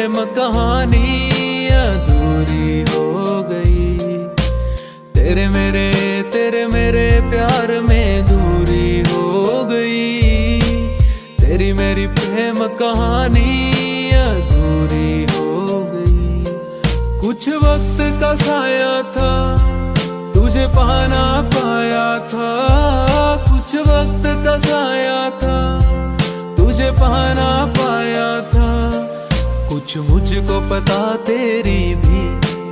प्रेम कहानी अधूरी हो गई। तेरे मेरे प्यार में दूरी हो गई। तेरी मेरी प्रेम कहानी अधूरी हो गई। कुछ वक्त का साया था, तुझे पाना पाया था। कुछ वक्त का साया था, तुझे पाना पाया था। कुछ मुझको पता तेरी भी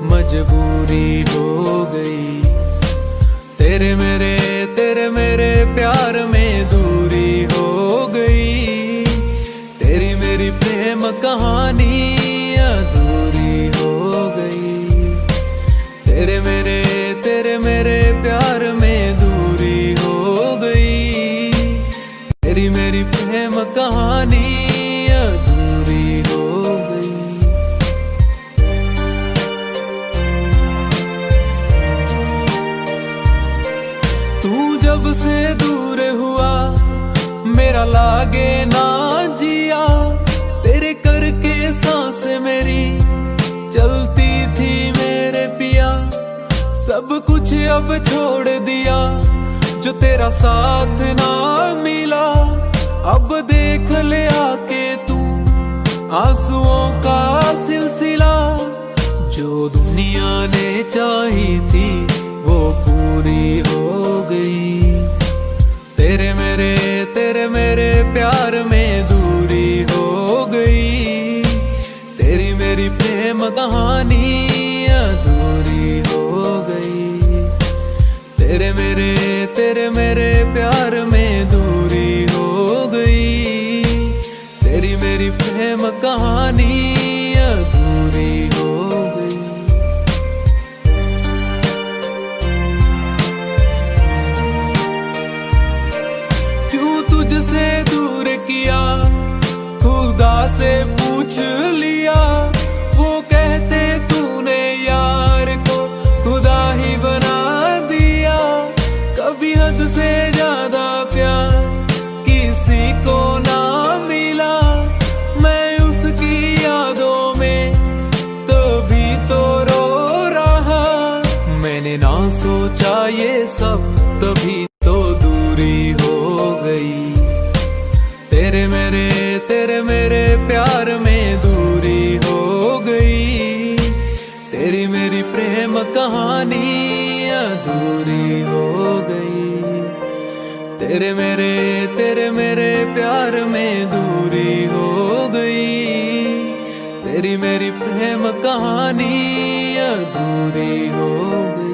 मजबूरी हो गई। तेरे मेरे प्यार में दूरी हो गई। तेरी मेरी प्रेम कहानी अधूरी हो गई। तेरे मेरे प्यार में दूरी हो गई। तेरी मेरी प्रेम कहानी अधूरी हो गई। तू जब से दूर हुआ मेरा लागे ना जिया। तेरे करके सांसें मेरी चलती थी मेरे पिया। सब कुछ अब छोड़ दिया, जो तेरा साथ ना मिला। अब देख ले आके तू आंसुओं का सिलसिला। जो दुनिया ने चाही थी वो पूरी हो गई। तेरे मेरे प्यार में दूरी हो गई। तेरी मेरी प्रेम कहानी अधूरी हो गई। तेरे मेरे प्यार में दूरी हो गई। तेरी मेरी प्रेम कहानी अधूरी हो गई। क्यों तुझसे दूर किया, खुदा से पूछ लिया। वो कहते तूने यार को खुदा ही बना दिया। कभी हद से ज्यादा प्यार किसी को ना मिला। मैं उसकी यादों में तभी तो रो रहा। मैंने ना सोचा ये सब, तभी तो दूरी हो गई। तेरे मेरे प्यार में दूरी हो गई। तेरी मेरी प्रेम कहानी अधूरी हो गई। तेरे मेरे प्यार में दूरी हो गई। तेरी मेरी प्रेम कहानी अधूरी हो गई।